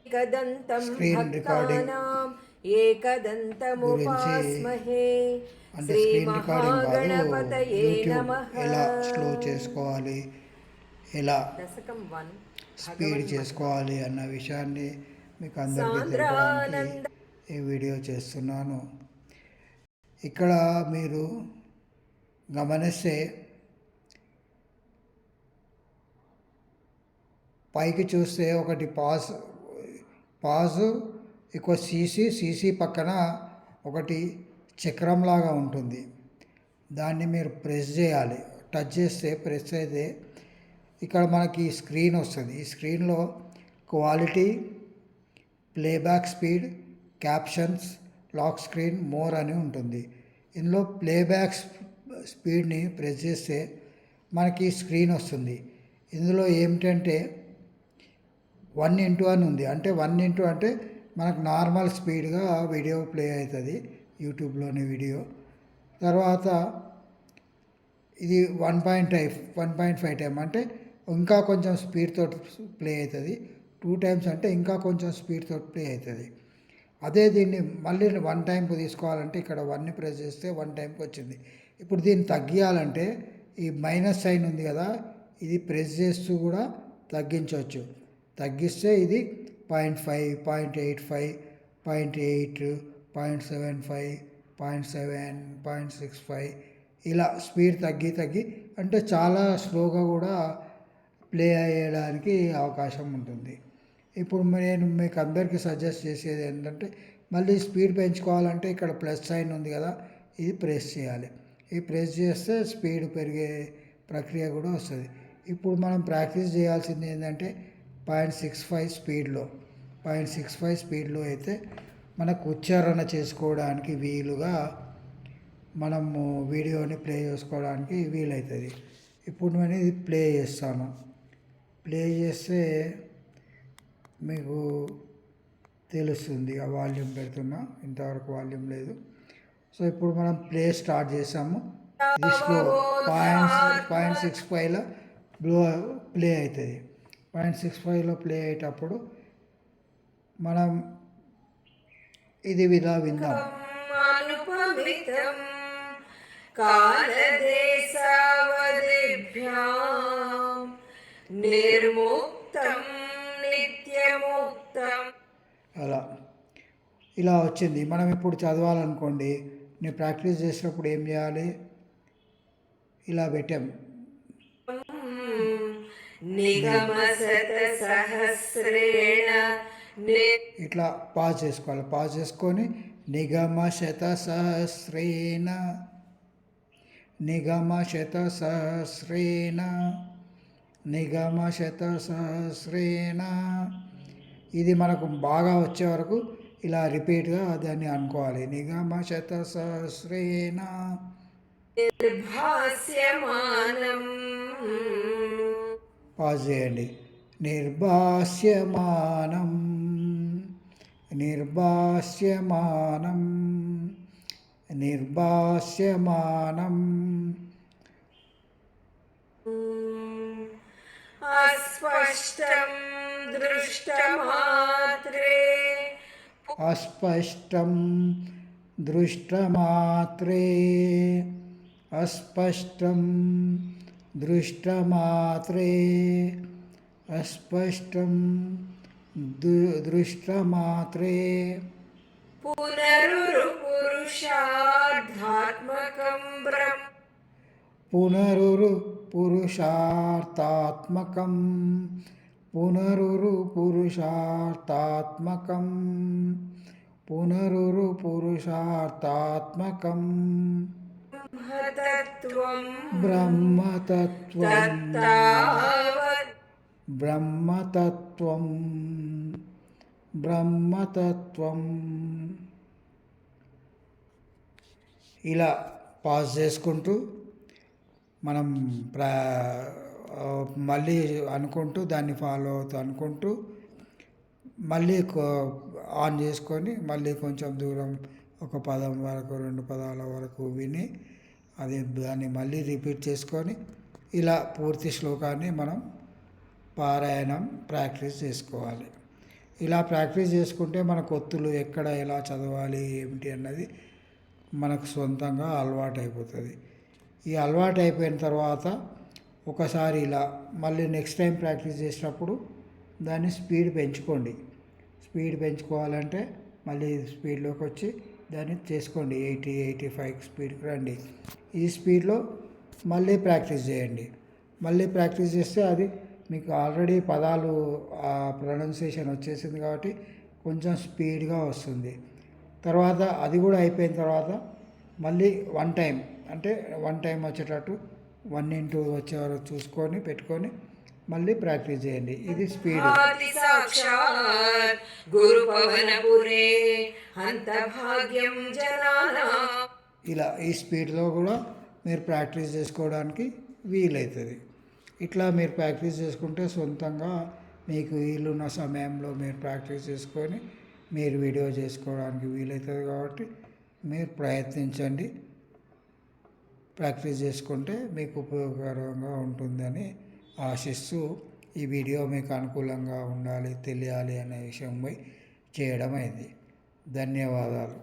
एकदन्तं screen recording भक्तानाम् గురించి, एकदन्तमुपास्महे అంటే screen recording కాదు, श्रीमहागणपतये యూట్యూబ్ नमः ఎలా స్లో చేసుకోవాలి, ఎలా दशकं 1 స్పీడ్ भगवन्महिमा చేసుకోవాలి అన్న విషయాన్ని మీకు అందరికీ తెలపడానికి सान्द्रानन्द ఈ వీడియో చేస్తున్నాను. ఇక్కడ మీరు గమనిస్తే పైకి చూస్తే ఒకటి పాజు ఎక్కువ సీసీ పక్కన ఒకటి చక్రంలాగా ఉంటుంది. దాన్ని మీరు ప్రెస్ చేయాలి. టచ్ చేస్తే ప్రెస్ అయితే ఇక్కడ మనకి స్క్రీన్ వస్తుంది. ఈ స్క్రీన్లో quality, playback speed, captions, lock screen, more అని ఉంటుంది. ఇందులో ప్లేబ్యాక్ స్పీడ్ని ప్రెస్ చేస్తే మనకి స్క్రీన్ వస్తుంది. ఇందులో ఏమిటంటే 1:1 అని ఉంది. అంటే 1:1 అంటే మనకు నార్మల్ స్పీడ్గా వీడియో ప్లే అవుతుంది, యూట్యూబ్లోని వీడియో. తర్వాత ఇది 1.5 టైం అంటే ఇంకా కొంచెం స్పీడ్తో ప్లే అవుతుంది. 2 టైమ్స్ అంటే ఇంకా కొంచెం స్పీడ్తో ప్లే అవుతుంది. అదే దీన్ని మళ్ళీ 1 టైంకి తీసుకోవాలంటే ఇక్కడ 1ని ప్రెస్ చేస్తే 1 టైంకి వచ్చింది. ఇప్పుడు దీన్ని తగ్గియాలంటే ఈ మైనస్ సైన్ ఉంది కదా, ఇది ప్రెస్ చేస్తూ కూడా తగ్గించవచ్చు. తగ్గిస్తే ఇది 0.5, 0.85, 0.8, 0.75, 0.7, 0.65 ఇలా స్పీడ్ తగ్గి అంటే చాలా స్లోగా కూడా ప్లే అయ్యడానికి అవకాశం ఉంటుంది. ఇప్పుడు నేను మీకు అందరికీ సజెస్ట్ చేసేది ఏంటంటే, మళ్ళీ స్పీడ్ పెంచుకోవాలంటే ఇక్కడ ప్లస్ సైన్ ఉంది కదా, ఇది ప్రెస్ చేయాలి. ఇది ప్రెస్ చేస్తే స్పీడ్ పెరిగే ప్రక్రియ కూడా వస్తుంది. ఇప్పుడు మనం ప్రాక్టీస్ చేయాల్సింది ఏంటంటే 0.65 స్పీడ్లో అయితే మనకు ఉచ్చారణ చేసుకోవడానికి వీలుగా మనము వీడియోని ప్లే చేసుకోవడానికి వీలవుతుంది. ఇప్పుడు నేను ఇది ప్లే చేస్తాను. ప్లే చేస్తే మీకు తెలుస్తుంది. ఆ వాల్యూమ్ పెడుతున్నా, ఇంతవరకు వాల్యూమ్ లేదు. సో ఇప్పుడు మనం ప్లే స్టార్ట్ చేసాము. ఇది స్లో 0.65లో ప్లే అవుతుంది. 0.65లో ప్లే అయ్యేటప్పుడు మనం ఇది ఇలా విందాం. అలా ఇలా వచ్చింది. మనం ఇప్పుడు చదవాలనుకోండి, నేను ప్రాక్టీస్ చేసినప్పుడు ఏం చేయాలి, ఇలా పెట్టాం. ఇట్లా పాజ్ చేసుకోవాలి. పాజ్ చేసుకొని నిగమ శత సహస్రేణ ఇది మనకు బాగా వచ్చే వరకు ఇలా రిపీట్గా దాన్ని అనుకోవాలి. నిగమ శత సహస్రేణ పాజ్ చేయండి. నిర్భాస్యమానం అస్పష్టం దృష్టమాత్రే పురుషార్థాత్మకం బ్రహ్మతత్వం ఇలా పాజ్ చేసుకుంటూ మనం మళ్ళీ అనుకుంటూ దాన్ని ఫాలో అవుతూ అనుకుంటూ మళ్ళీ ఆన్ చేసుకొని మళ్ళీ కొంచెం దూరం ఒక పదం వరకు 2 పదాల వరకు విని దాన్ని మళ్ళీ రిపీట్ చేసుకొని ఇలా పూర్తి శ్లోకాన్ని మనం పారాయణం ప్రాక్టీస్ చేసుకోవాలి. ఇలా ప్రాక్టీస్ చేసుకుంటే మనకు ఒత్తులు ఎక్కడ ఎలా చదవాలి ఏమిటి అన్నది మనకు సొంతంగా అలవాటు అయిపోతుంది. ఈ అలవాటు అయిపోయిన తర్వాత ఒకసారి ఇలా మళ్ళీ నెక్స్ట్ టైం ప్రాక్టీస్ చేసినప్పుడు దాన్ని స్పీడ్ పెంచుకోండి. స్పీడ్ పెంచుకోవాలంటే మళ్ళీ స్పీడ్లోకి వచ్చి దాన్ని చేసుకోండి. 80-85 స్పీడ్కి రండి. ఈ స్పీడ్లో మళ్ళీ ప్రాక్టీస్ చేయండి. మళ్ళీ ప్రాక్టీస్ చేస్తే అది మీకు ఆల్రెడీ పదాలు ప్రొనౌన్సియేషన్ వచ్చేసింది కాబట్టి కొంచెం స్పీడ్గా వస్తుంది. తర్వాత అది కూడా అయిపోయిన తర్వాత మళ్ళీ వన్ టైం వచ్చేటట్టు 1 వచ్చే వరకు చూసుకొని పెట్టుకొని మళ్ళీ ప్రాక్టీస్ చేయండి. ఇది స్పీడ్. ఆది సాక్షాత్ గురు పవనపురే హంత భాగ్యం జనానాం. ఇలా ఈ స్పీడ్లో కూడా మీరు ప్రాక్టీస్ చేసుకోవడానికి వీలవుతుంది. ఇట్లా మీరు ప్రాక్టీస్ చేసుకుంటే సొంతంగా మీకు వీలున్న సమయంలో మీరు ప్రాక్టీస్ చేసుకొని మీరు వీడియో చేసుకోవడానికి వీలవుతుంది కాబట్టి మీరు ప్రయత్నించండి. ప్రాక్టీస్ చేసుకుంటే మీకు ఉపయోగకరంగా ఉంటుందని ఆశిస్తూ ఈ వీడియో మీకు అనుకూలంగా ఉండాలి, తెలియాలి అనే విషయంపై చేయడం అయింది. ధన్యవాదాలు.